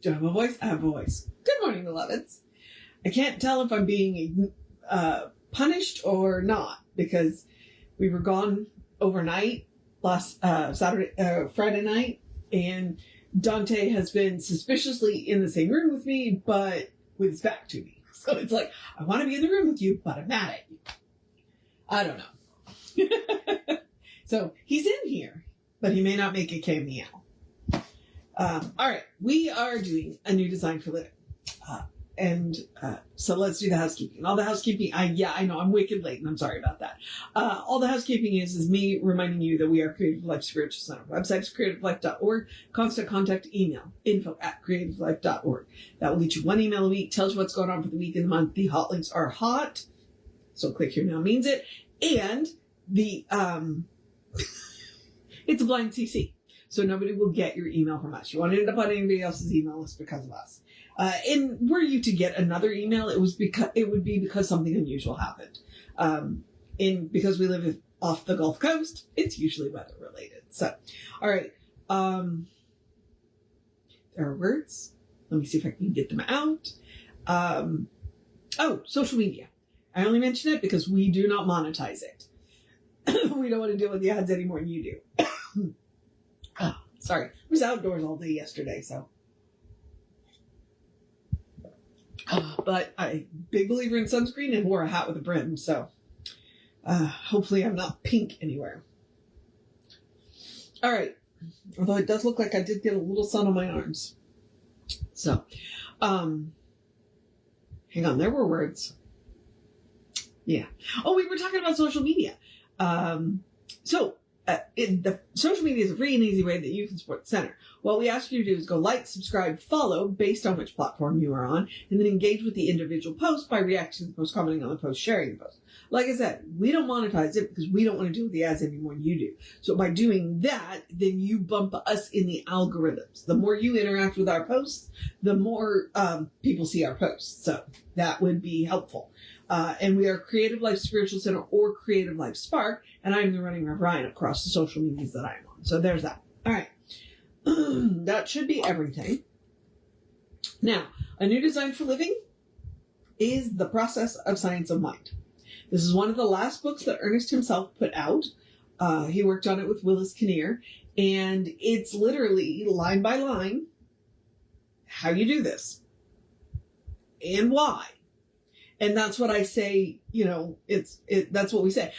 Do I have a voice? I have a voice. Good morning, beloveds. I can't tell if I'm being punished or not because we were gone overnight last Friday night, and Dante has been suspiciously in the same room with me, but with his back to me. So it's like, I want to be in the room with you, but I'm mad at you. I don't know. So he's in here, but he may not make a cameo. All right, we are doing a new design for living. So let's do the housekeeping. All the housekeeping, I know I'm wicked late and I'm sorry about that. All the housekeeping is me reminding you that we are Creative Life Spiritual Center. Website is creativelife.org. Constant contact email, info@creativelife.org. That will get you one email a week, tells you what's going on for the week and the month. The hot links are hot. So click here now means it. And the, it's a blind CC. So nobody will get your email from us. You won't end up on anybody else's email list because of us. And were you to get another email, it would be because something unusual happened. Because we live off the Gulf Coast, it's usually weather related. So, all right. There are words. Let me see if I can get them out. Social media. I only mention it because we do not monetize it. We don't want to deal with the ads any more than you do. Sorry. I was outdoors all day yesterday, so. But I'm a big believer in sunscreen and wore a hat with a brim, so hopefully I'm not pink anywhere. All right. Although it does look like I did get a little sun on my arms. So, hang on, there were words. Yeah. Oh, we were talking about social media. The social media is a free and easy way that you can support the center. What we ask you to do is go like, subscribe, follow based on which platform you are on, and then engage with the individual post by reacting to the post, commenting on the post, sharing the post. Like I said, we don't monetize it because we don't want to deal with the ads any more than you do. So by doing that, then you bump us in the algorithms. The more you interact with our posts, the more people see our posts. So that would be helpful. And we are Creative Life Spiritual Center or Creative Life Spark, and I'm the running Ryan across the social medias that I'm on. So there's that. All right. That should be everything. Now, a new design for living is The Process of Science of Mind. This is one of the last books that Ernest himself put out. He worked on it with Willis Kinnear, and it's literally line by line how you do this and why. And that's what I say, that's what we say.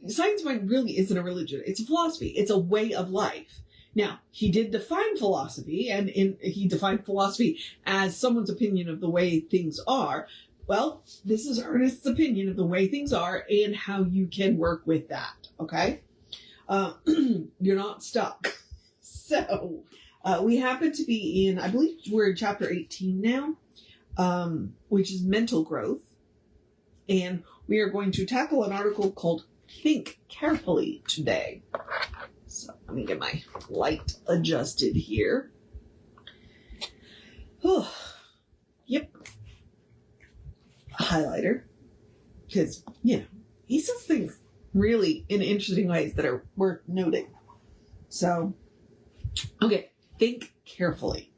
Science of Mind really isn't a religion. It's a philosophy. It's a way of life. Now, he did define philosophy, and he defined philosophy as someone's opinion of the way things are. Well, this is Ernest's opinion of the way things are and how you can work with that, okay? You're not stuck. So, we happen to be in, I believe we're in chapter 18 now, which is mental growth. And we are going to tackle an article called Think Carefully today. So let me get my light adjusted here. Oh, yep. A highlighter. Because, he says things really in interesting ways that are worth noting. So, okay, think carefully.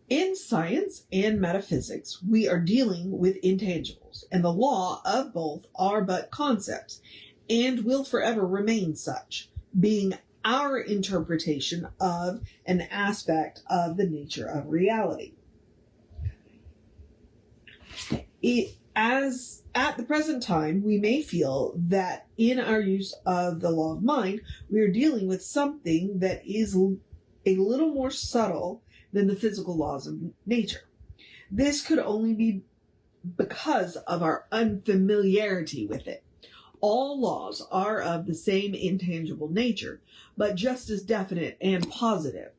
In science and metaphysics, we are dealing with intangibles, and the law of both are but concepts, and will forever remain such, being our interpretation of an aspect of the nature of reality. As at the present time, we may feel that in our use of the law of mind, we are dealing with something that is a little more subtle than the physical laws of nature. This could only be because of our unfamiliarity with it. All laws are of the same intangible nature, but just as definite and positive.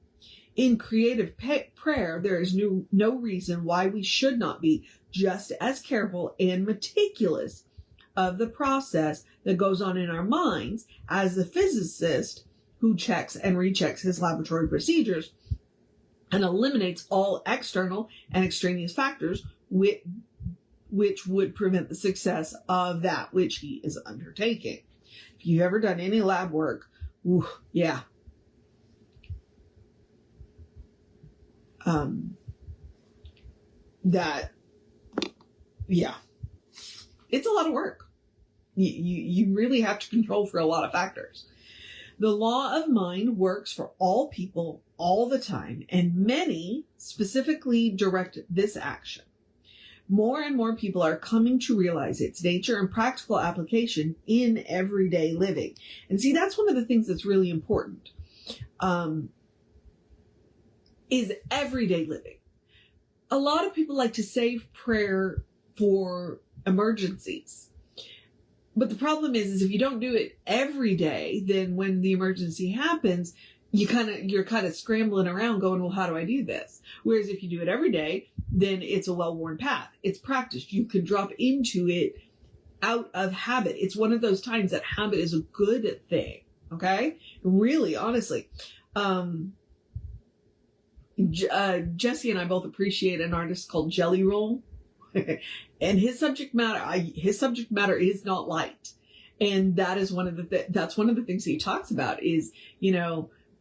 In creative prayer, there is no reason why we should not be just as careful and meticulous of the process that goes on in our minds as the physicist who checks and rechecks his laboratory procedures and eliminates all external and extraneous factors which would prevent the success of that which he is undertaking. If you've ever done any lab work, yeah. that, yeah, it's a lot of work. You really have to control for a lot of factors. The law of mind works for all people all the time, and many specifically direct this action. More and more people are coming to realize its nature and practical application in everyday living. And see, that's one of the things that's really important, is everyday living. A lot of people like to save prayer for emergencies. But the problem is if you don't do it every day, then when the emergency happens, you're kind of scrambling around going, well, how do I do this? Whereas if you do it every day, then it's a well-worn path. It's practiced. You can drop into it out of habit. It's one of those times that habit is a good thing. Okay? Really, honestly. Jesse and I both appreciate an artist called Jelly Roll. And his subject matter is not light. And that is that's one of the things he talks about is,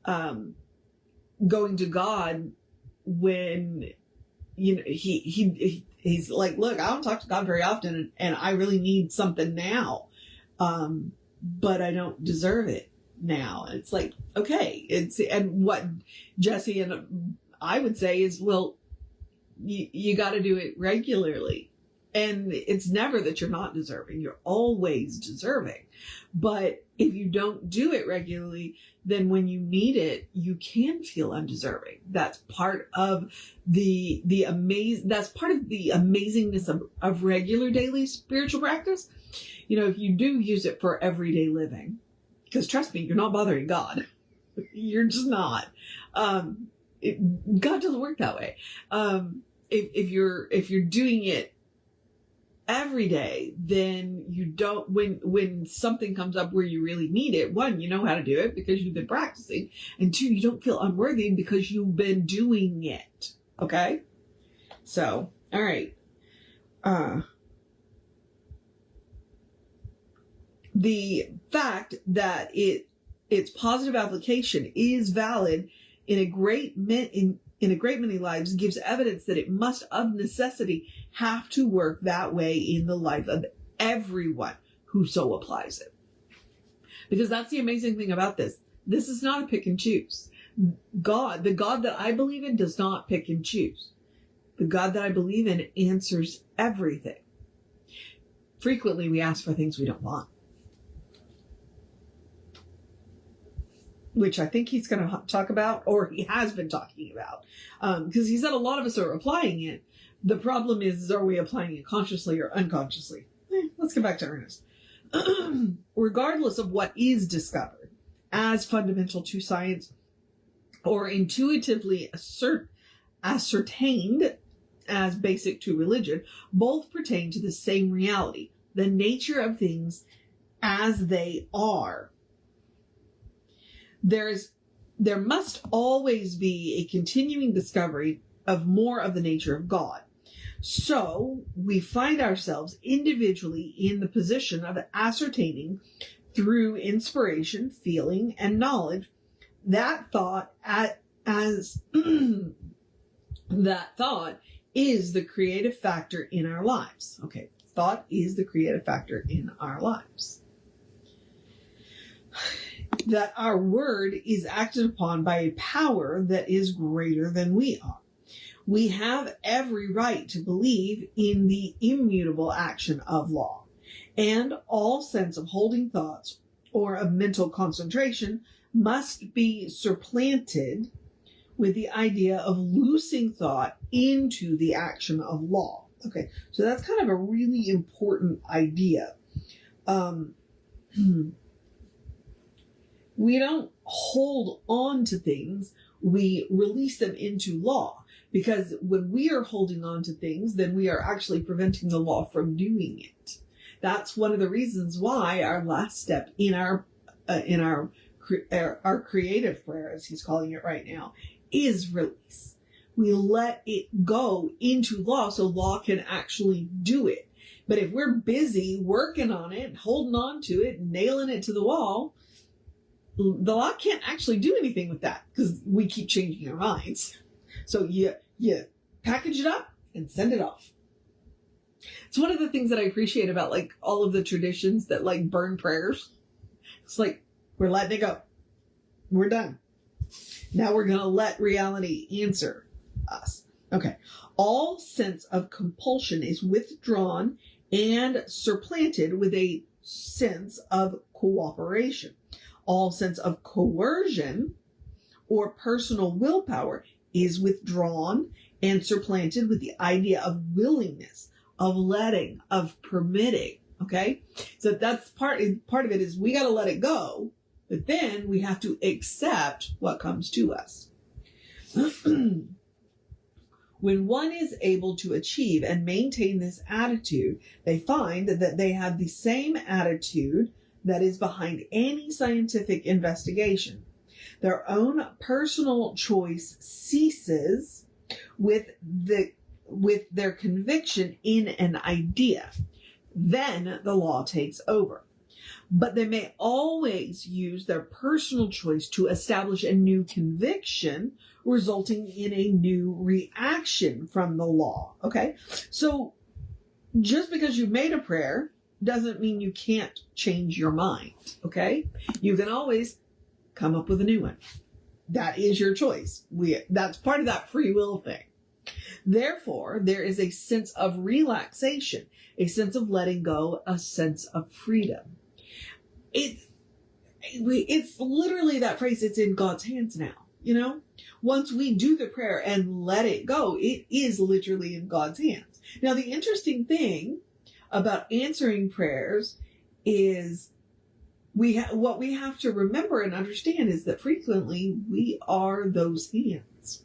going to God when, he's like, look, I don't talk to God very often and I really need something now. But I don't deserve it now. And it's like, okay. And what Jesse and I would say is, well, you got to do it regularly. And it's never that you're not deserving. You're always deserving. But if you don't do it regularly, then when you need it, you can feel undeserving. That's part of that's part of the amazingness of regular daily spiritual practice. If you do use it for everyday living, because trust me, you're not bothering God. You're just not. God doesn't work that way. If you're doing it every day, then you don't, when something comes up where you really need it, one, you know how to do it because you've been practicing, and two, you don't feel unworthy because you've been doing it. Okay? So, all right. The fact that its positive application is valid in a great many lives gives evidence that it must of necessity have to work that way in the life of everyone who so applies it. Because that's the amazing thing about this. This is not a pick and choose. The God that I believe in does not pick and choose. The God that I believe in answers everything. Frequently we ask for things we don't want, which I think he's going to talk about, or he has been talking about, because he said a lot of us are applying it. The problem is, are we applying it consciously or unconsciously? Let's get back to Ernest. Regardless of what is discovered as fundamental to science or intuitively ascertained as basic to religion, both pertain to the same reality, the nature of things as they are. There must always be a continuing discovery of more of the nature of God. So we find ourselves individually in the position of ascertaining through inspiration, feeling, and knowledge that thought that thought is the creative factor in our lives. Okay, thought is the creative factor in our lives. That our word is acted upon by a power that is greater than we are. We have every right to believe in the immutable action of law, and all sense of holding thoughts or of mental concentration must be supplanted with the idea of loosing thought into the action of law. Okay, so that's kind of a really important idea. We don't hold on to things, we release them into law. Because when we are holding on to things, then we are actually preventing the law from doing it. That's one of the reasons why our last step in our creative prayer, as he's calling it right now, is release. We let it go into law so law can actually do it. But if we're busy working on it, holding on to it, nailing it to the wall, the law can't actually do anything with that because we keep changing our minds. So you package it up and send it off. It's one of the things that I appreciate about like all of the traditions that like burn prayers. It's like, we're letting it go. We're done. Now we're going to let reality answer us. Okay. All sense of compulsion is withdrawn and supplanted with a sense of cooperation. All sense of coercion or personal willpower is withdrawn and supplanted with the idea of willingness, of letting, of permitting. Okay. So that's part of it is we got to let it go, but then we have to accept what comes to us. When one is able to achieve and maintain this attitude, they find that they have the same attitude that is behind any scientific investigation. Their own personal choice ceases with their conviction in an idea. Then the law takes over. But they may always use their personal choice to establish a new conviction, resulting in a new reaction from the law. Okay? So just because you made a prayer doesn't mean you can't change your mind. Okay? You can always come up with a new one. That is your choice. That's part of that free will thing. Therefore, there is a sense of relaxation, a sense of letting go, a sense of freedom. It's literally that phrase, it's in God's hands now, you know? Once we do the prayer and let it go, it is literally in God's hands. Now, the interesting thing about answering prayers is what we have to remember and understand is that frequently we are those hands.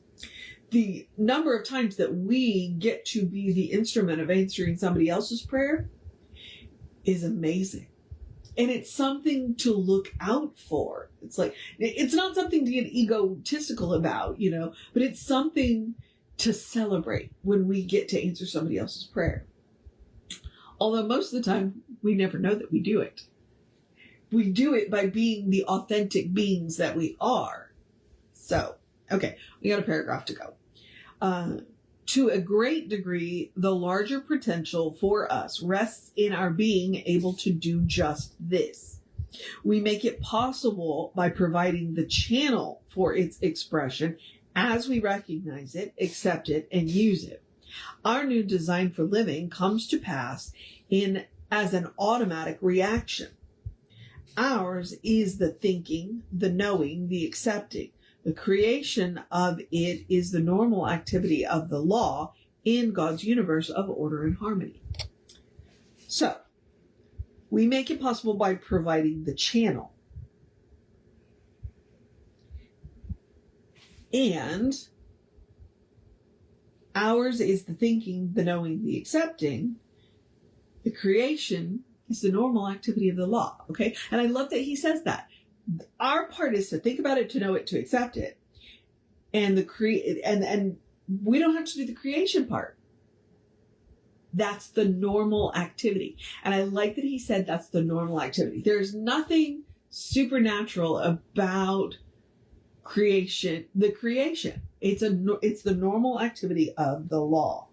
The number of times that we get to be the instrument of answering somebody else's prayer is amazing. And it's something to look out for. It's like, it's not something to get egotistical about, you know, but it's something to celebrate when we get to answer somebody else's prayer. Although most of the time we never know that we do it. We do it by being the authentic beings that we are. So, okay, we got a paragraph to go. To a great degree, the larger potential for us rests in our being able to do just this. We make it possible by providing the channel for its expression as we recognize it, accept it, and use it. Our new design for living comes to pass as an automatic reaction. Ours is the thinking, the knowing, the accepting. The creation of it is the normal activity of the law in God's universe of order and harmony. So, we make it possible by providing the channel. And ours is the thinking, the knowing, the accepting. The creation is the normal activity of the law. Okay? And I love that he says that. Our part is to think about it, to know it, to accept it. And and we don't have to do the creation part. That's the normal activity. And I like that he said that's the normal activity. There's nothing supernatural about creation, the creation. It's the normal activity of the law.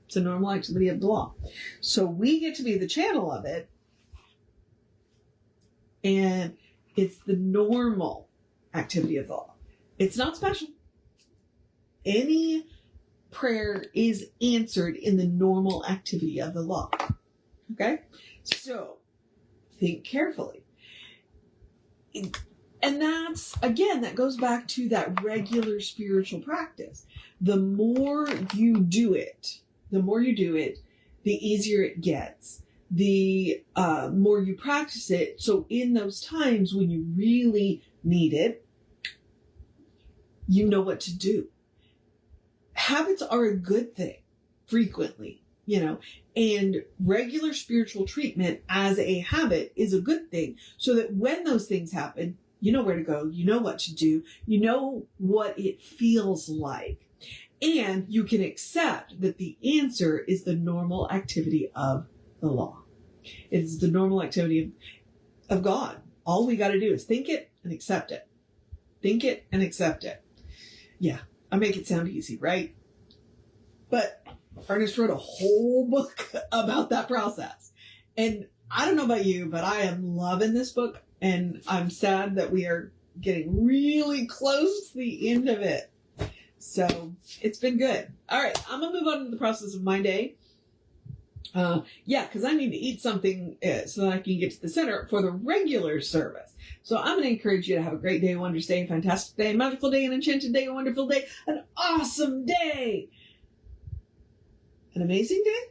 It's a normal activity of the law. So we get to be the channel of it. And it's the normal activity of the law. It's not special. Any prayer is answered in the normal activity of the law. Okay? So, think carefully. And that's, again, that goes back to that regular spiritual practice. The more you do it, the easier it gets. The more you practice it. So in those times when you really need it, you know what to do. Habits are a good thing frequently, you know, and regular spiritual treatment as a habit is a good thing so that when those things happen, you know where to go, you know what to do, you know what it feels like, and you can accept that the answer is the normal activity of the law. It's the normal activity of God. All we got to do is think it and accept it. Think it and accept it. Yeah, I make it sound easy, right? But Ernest wrote a whole book about that process. And I don't know about you, but I am loving this book. And I'm sad that we are getting really close to the end of it. So it's been good. All right, I'm going to move on to the process of my day. Because I need to eat something so that I can get to the center for the regular service. So I'm going to encourage you to have a great day, a wondrous day, a fantastic day, a magical day, an enchanted day, a wonderful day, an awesome day, an amazing day,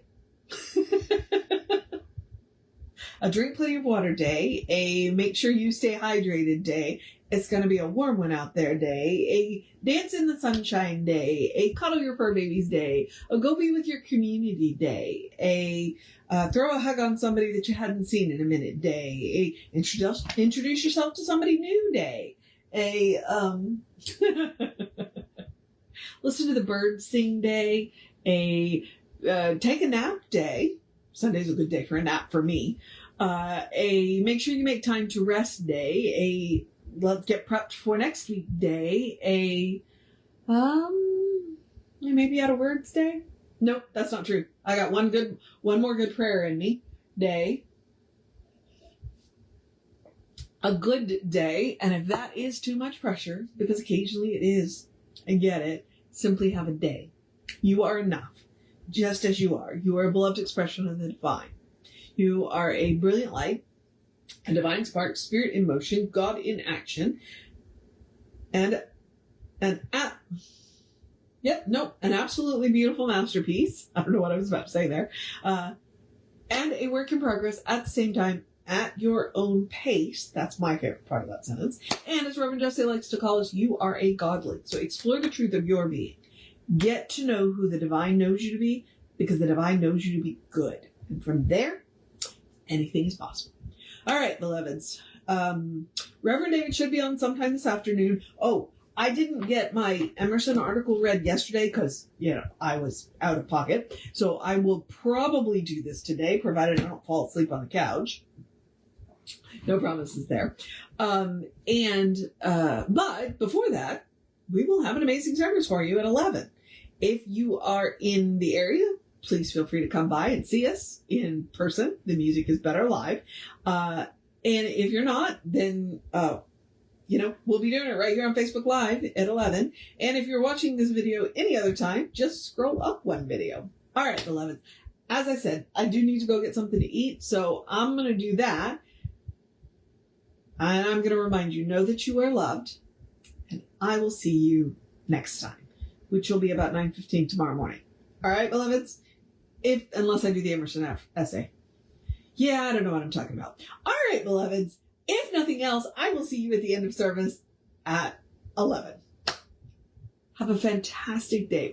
a drink plenty of water day, a make sure you stay hydrated day, it's going to be a warm one out there day, a dance in the sunshine day, a cuddle your fur babies day, a go be with your community day, a throw a hug on somebody that you hadn't seen in a minute day, a introduce yourself to somebody new day, a listen to the birds sing day, a take a nap day. Sunday's a good day for a nap for me. A make sure you make time to rest day, a let's get prepped for next week day, a maybe out of words day. Nope, that's not true. I got one more good prayer in me day, a good day, and if that is too much pressure, because occasionally it is, I get it, simply have a day. You are enough, just as you are. You are a beloved expression of the divine. You are a brilliant light, a divine spark, spirit in motion, God in action, and an absolutely beautiful masterpiece. I don't know what I was about to say there. And a work in progress at the same time, at your own pace. That's my favorite part of that sentence. And as Reverend Jesse likes to call us, you are a godling. So explore the truth of your being. Get to know who the divine knows you to be, because the divine knows you to be good. And from there, anything is possible. All right, beloveds. Reverend David should be on sometime this afternoon. Oh, I didn't get my Emerson article read yesterday because, I was out of pocket. So I will probably do this today, provided I don't fall asleep on the couch. No promises there. But before that, we will have an amazing service for you at 11. If you are in the area, please feel free to come by and see us in person. The music is better live. And if you're not, then, we'll be doing it right here on Facebook Live at 11. And if you're watching this video any other time, just scroll up one video. All right, beloved. As I said, I do need to go get something to eat, so I'm going to do that. And I'm going to remind you, know that you are loved. And I will see you next time, which will be about 9:15 tomorrow morning. All right, beloveds? Unless I do the Emerson essay. Yeah, I don't know what I'm talking about. All right, beloveds. If nothing else, I will see you at the end of service at 11. Have a fantastic day.